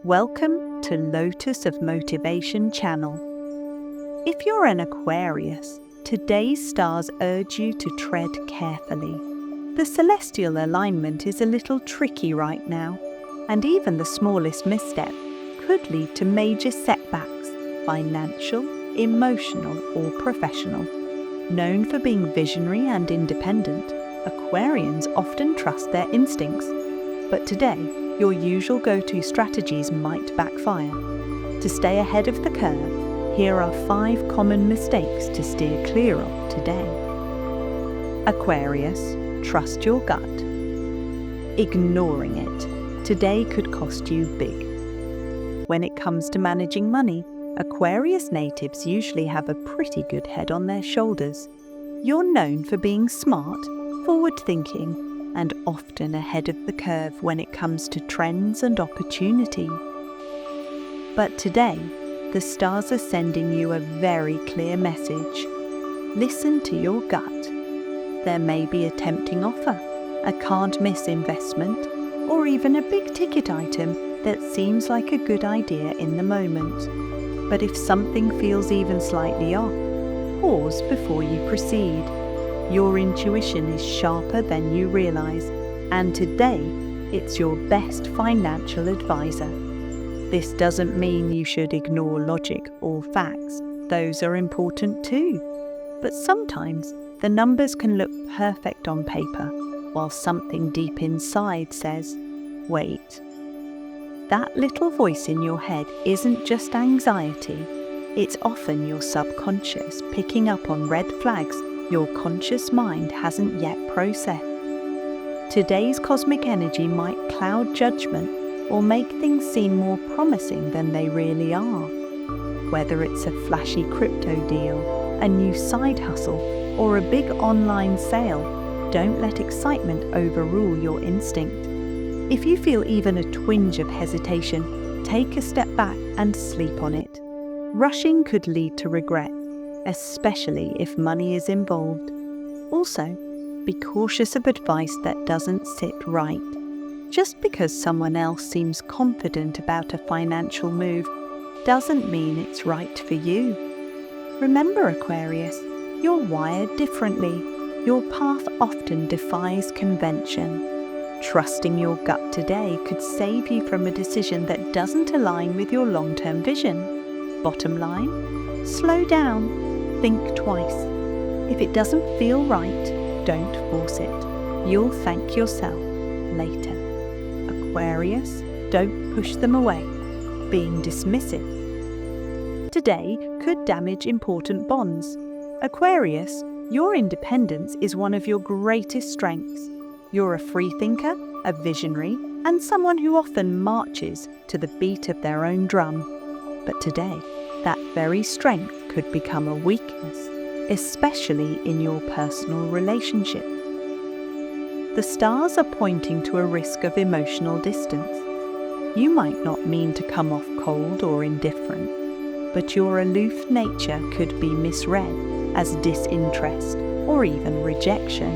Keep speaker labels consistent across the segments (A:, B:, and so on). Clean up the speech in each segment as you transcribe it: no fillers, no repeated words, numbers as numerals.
A: Welcome to Lotus of Motivation channel. If you're an Aquarius, today's stars urge you to tread carefully. The celestial alignment is a little tricky right now, and even the smallest misstep could lead to major setbacks, financial, emotional, or professional. Known for being visionary and independent, Aquarians often trust their instincts. But today, your usual go-to strategies might backfire. To stay ahead of the curve, here are 5 common mistakes to steer clear of today. Aquarius, trust your gut. Ignoring it today could cost you big. When it comes to managing money, Aquarius natives usually have a pretty good head on their shoulders. You're known for being smart, forward-thinking, and often ahead of the curve when it comes to trends and opportunity. But today, the stars are sending you a very clear message. Listen to your gut. There may be a tempting offer, a can't-miss investment, or even a big-ticket item that seems like a good idea in the moment. But if something feels even slightly off, pause before you proceed. Your intuition is sharper than you realize, and today it's your best financial advisor. This doesn't mean you should ignore logic or facts. Those are important too. But sometimes the numbers can look perfect on paper, while something deep inside says, wait. That little voice in your head isn't just anxiety. It's often your subconscious picking up on red flags your conscious mind hasn't yet processed. Today's cosmic energy might cloud judgment or make things seem more promising than they really are. Whether it's a flashy crypto deal, a new side hustle, or a big online sale, don't let excitement overrule your instinct. If you feel even a twinge of hesitation, take a step back and sleep on it. Rushing could lead to regret, especially if money is involved. Also, be cautious of advice that doesn't sit right. Just because someone else seems confident about a financial move doesn't mean it's right for you. Remember, Aquarius, you're wired differently. Your path often defies convention. Trusting your gut today could save you from a decision that doesn't align with your long-term vision. Bottom line, slow down. Think twice. If it doesn't feel right, don't force it. You'll thank yourself later. Aquarius, don't push them away. Being dismissive today could damage important bonds. Aquarius, your independence is one of your greatest strengths. You're a free thinker, a visionary, and someone who often marches to the beat of their own drum. But today, that very strength could become a weakness, especially in your personal relationship. The stars are pointing to a risk of emotional distance. You might not mean to come off cold or indifferent, but your aloof nature could be misread as disinterest or even rejection.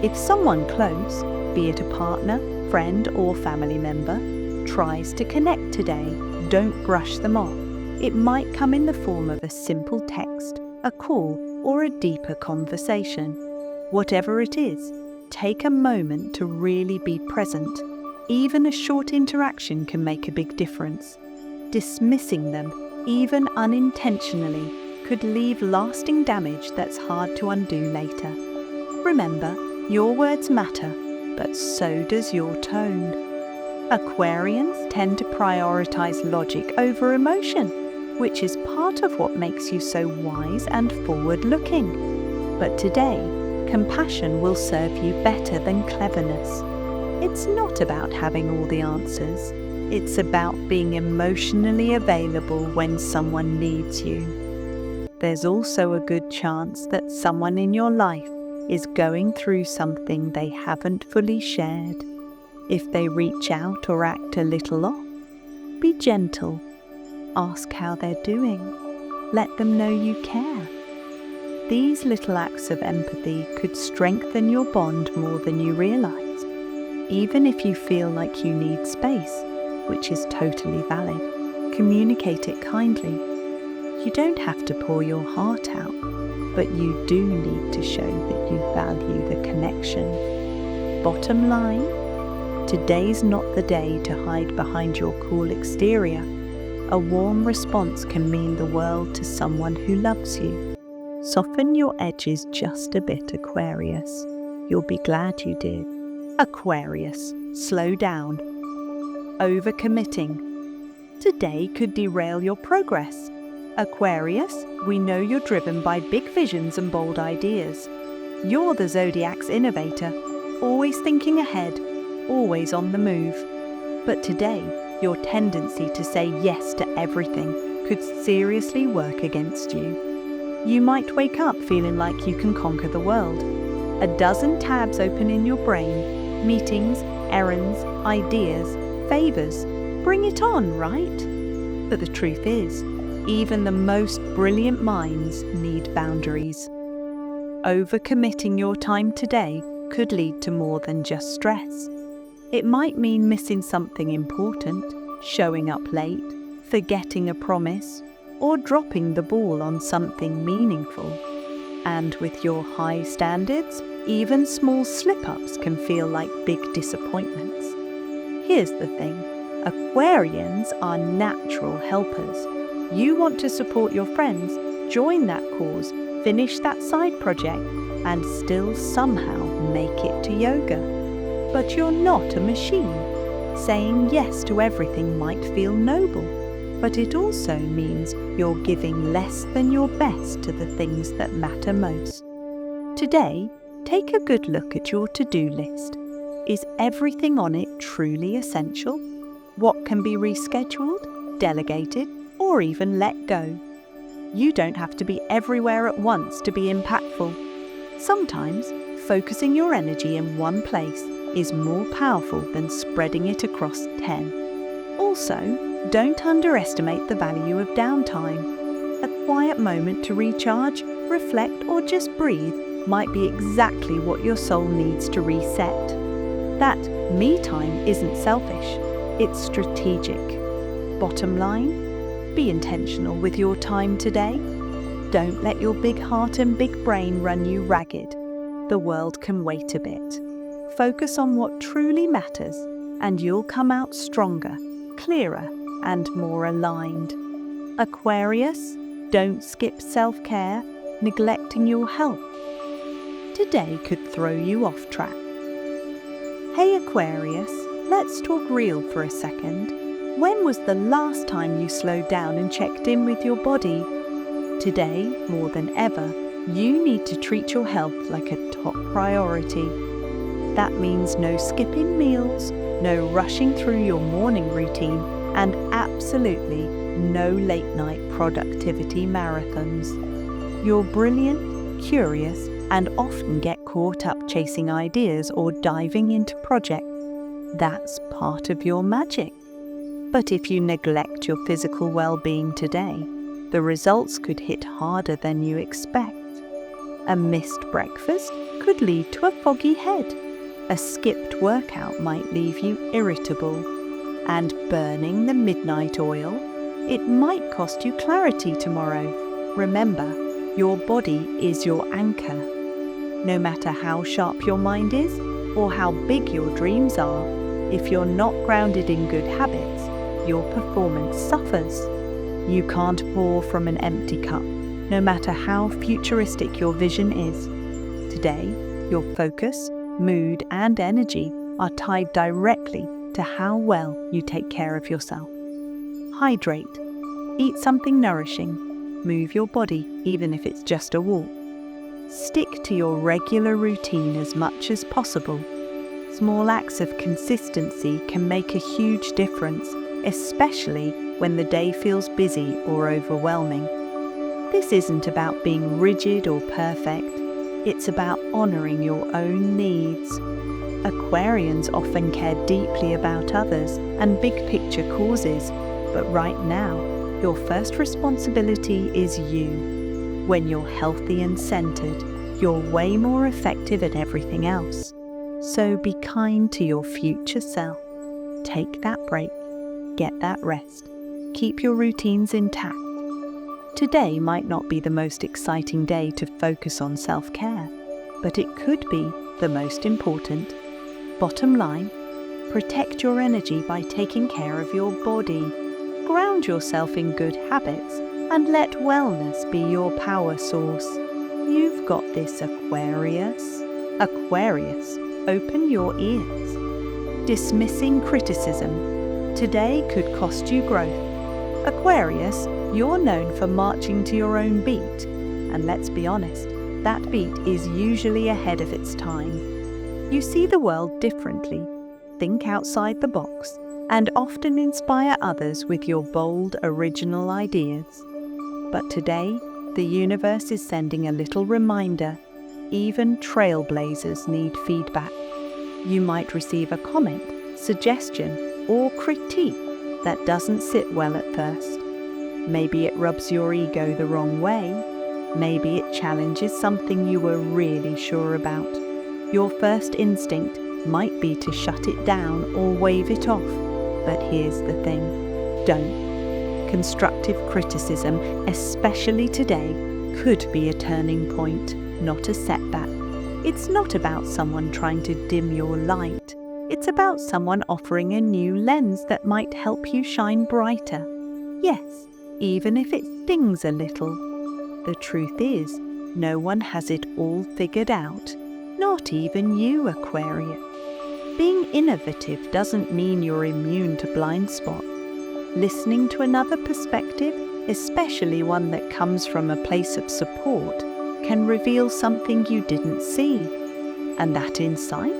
A: If someone close, be it a partner, friend, or family member, tries to connect today, don't brush them off. It might come in the form of a simple text, a call, or a deeper conversation. Whatever it is, take a moment to really be present. Even a short interaction can make a big difference. Dismissing them, even unintentionally, could leave lasting damage that's hard to undo later. Remember, your words matter, but so does your tone. Aquarians tend to prioritize logic over emotion, which is part of what makes you so wise and forward-looking. But today, compassion will serve you better than cleverness. It's not about having all the answers. It's about being emotionally available when someone needs you. There's also a good chance that someone in your life is going through something they haven't fully shared. If they reach out or act a little off, be gentle. Ask how they're doing. Let them know you care. These little acts of empathy could strengthen your bond more than you realize. Even if you feel like you need space, which is totally valid. Communicate it kindly. You don't have to pour your heart out, but you do need to show that you value the connection. Bottom line, today's not the day to hide behind your cool exterior. A warm response can mean the world to someone who loves you. Soften your edges just a bit, Aquarius. You'll be glad you did. Aquarius, slow down. Overcommitting. Today could derail your progress. Aquarius, we know you're driven by big visions and bold ideas. You're the Zodiac's innovator, always thinking ahead, always on the move. But today, your tendency to say yes to everything could seriously work against you. You might wake up feeling like you can conquer the world. A dozen tabs open in your brain, meetings, errands, ideas, favors. Bring it on, right? But the truth is, even the most brilliant minds need boundaries. Overcommitting your time today could lead to more than just stress. It might mean missing something important, showing up late, forgetting a promise, or dropping the ball on something meaningful. And with your high standards, even small slip-ups can feel like big disappointments. Here's the thing, Aquarians are natural helpers. You want to support your friends, join that cause, finish that side project, and still somehow make it to yoga. But you're not a machine. Saying yes to everything might feel noble, but it also means you're giving less than your best to the things that matter most. Today, take a good look at your to-do list. Is everything on it truly essential? What can be rescheduled, delegated, or even let go? You don't have to be everywhere at once to be impactful. Sometimes, focusing your energy in one place is more powerful than spreading it across 10. Also, don't underestimate the value of downtime. A quiet moment to recharge, reflect, or just breathe might be exactly what your soul needs to reset. That me time isn't selfish, it's strategic. Bottom line, be intentional with your time today. Don't let your big heart and big brain run you ragged. The world can wait a bit. Focus on what truly matters, and you'll come out stronger, clearer, and more aligned. Aquarius, don't skip self-care, neglecting your health. Today could throw you off track. Hey Aquarius, let's talk real for a second. When was the last time you slowed down and checked in with your body? Today, more than ever, you need to treat your health like a top priority. That means no skipping meals, no rushing through your morning routine, and absolutely no late-night productivity marathons. You're brilliant, curious, and often get caught up chasing ideas or diving into projects. That's part of your magic. But if you neglect your physical well-being today, the results could hit harder than you expect. A missed breakfast could lead to a foggy head. A skipped workout might leave you irritable. And burning the midnight oil, it might cost you clarity tomorrow. Remember, your body is your anchor. No matter how sharp your mind is or how big your dreams are, if you're not grounded in good habits, your performance suffers. You can't pour from an empty cup, no matter how futuristic your vision is. Today, your focus, mood, and energy are tied directly to how well you take care of yourself. Hydrate. Eat something nourishing. Move your body, even if it's just a walk. Stick to your regular routine as much as possible. Small acts of consistency can make a huge difference, especially when the day feels busy or overwhelming. This isn't about being rigid or perfect. It's about honoring your own needs. Aquarians often care deeply about others and big picture causes, but right now, your first responsibility is you. When you're healthy and centered, you're way more effective at everything else. So be kind to your future self. Take that break. Get that rest. Keep your routines intact. Today might not be the most exciting day to focus on self-care, but it could be the most important. Bottom line, protect your energy by taking care of your body. Ground yourself in good habits and let wellness be your power source. You've got this, Aquarius. Aquarius, open your ears. Dismissing criticism. Today could cost you growth. Aquarius, you're known for marching to your own beat. And let's be honest, that beat is usually ahead of its time. You see the world differently, think outside the box, and often inspire others with your bold, original ideas. But today, the universe is sending a little reminder. Even trailblazers need feedback. You might receive a comment, suggestion, or critique that doesn't sit well at first. Maybe it rubs your ego the wrong way. Maybe it challenges something you were really sure about. Your first instinct might be to shut it down or wave it off. But here's the thing, don't. Constructive criticism, especially today, could be a turning point, not a setback. It's not about someone trying to dim your light. It's about someone offering a new lens that might help you shine brighter. Yes, even if it stings a little. The truth is, no one has it all figured out. Not even you, Aquarius. Being innovative doesn't mean you're immune to blind spots. Listening to another perspective, especially one that comes from a place of support, can reveal something you didn't see. And that insight,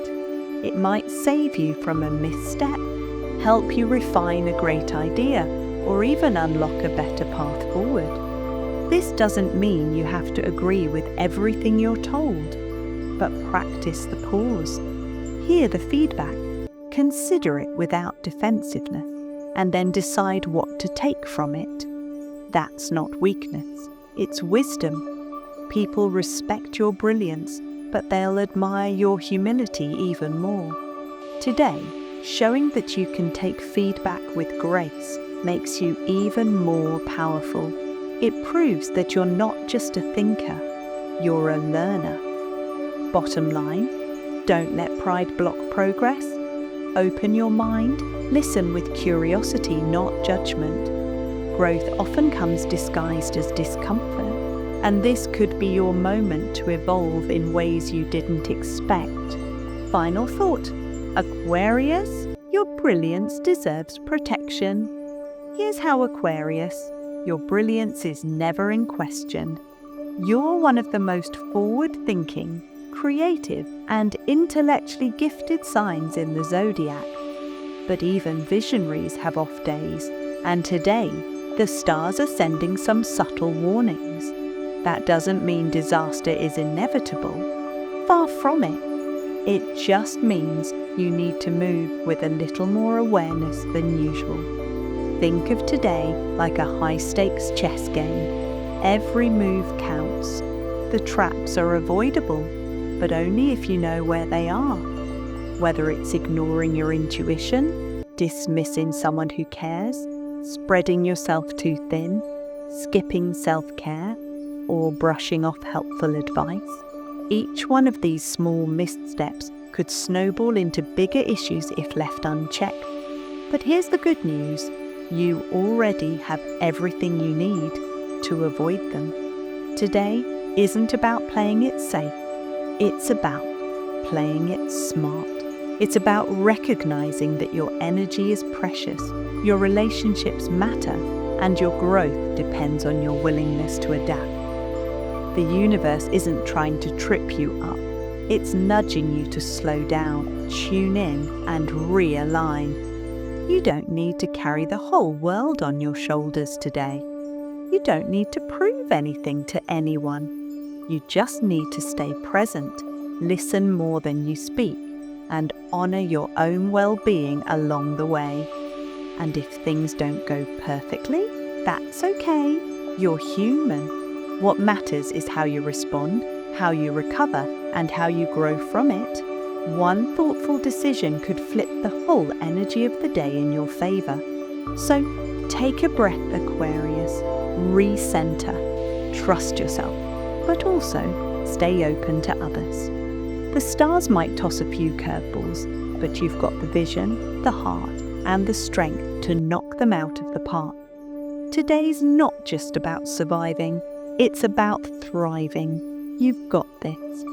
A: it might save you from a misstep, help you refine a great idea, or even unlock a better path forward. This doesn't mean you have to agree with everything you're told, but practice the pause. Hear the feedback, consider it without defensiveness, and then decide what to take from it. That's not weakness, it's wisdom. People respect your brilliance, but they'll admire your humility even more. Today, showing that you can take feedback with grace makes you even more powerful. It proves that you're not just a thinker, you're a learner. Bottom line, don't let pride block progress. Open your mind, listen with curiosity, not judgment. Growth often comes disguised as discomfort, and this could be your moment to evolve in ways you didn't expect. Final thought, Aquarius, your brilliance deserves protection. Here's how, Aquarius, your brilliance is never in question. You're one of the most forward-thinking, creative, and intellectually gifted signs in the Zodiac. But even visionaries have off days, and today, the stars are sending some subtle warnings. That doesn't mean disaster is inevitable. Far from it. It just means you need to move with a little more awareness than usual. Think of today like a high-stakes chess game. Every move counts. The traps are avoidable, but only if you know where they are. Whether it's ignoring your intuition, dismissing someone who cares, spreading yourself too thin, skipping self-care, or brushing off helpful advice. Each one of these small missteps could snowball into bigger issues if left unchecked. But here's the good news. You already have everything you need to avoid them. Today isn't about playing it safe. It's about playing it smart. It's about recognizing that your energy is precious, your relationships matter, and your growth depends on your willingness to adapt. The universe isn't trying to trip you up. It's nudging you to slow down, tune in, and realign. You don't need to carry the whole world on your shoulders today. You don't need to prove anything to anyone. You just need to stay present, listen more than you speak, and honor your own well-being along the way. And if things don't go perfectly, that's okay. You're human. What matters is how you respond, how you recover, and how you grow from it. One thoughtful decision could flip the whole energy of the day in your favor. So take a breath, Aquarius, recenter, trust yourself, but also stay open to others. The stars might toss a few curveballs, but you've got the vision, the heart, and the strength to knock them out of the park. Today's not just about surviving, it's about thriving. You've got this.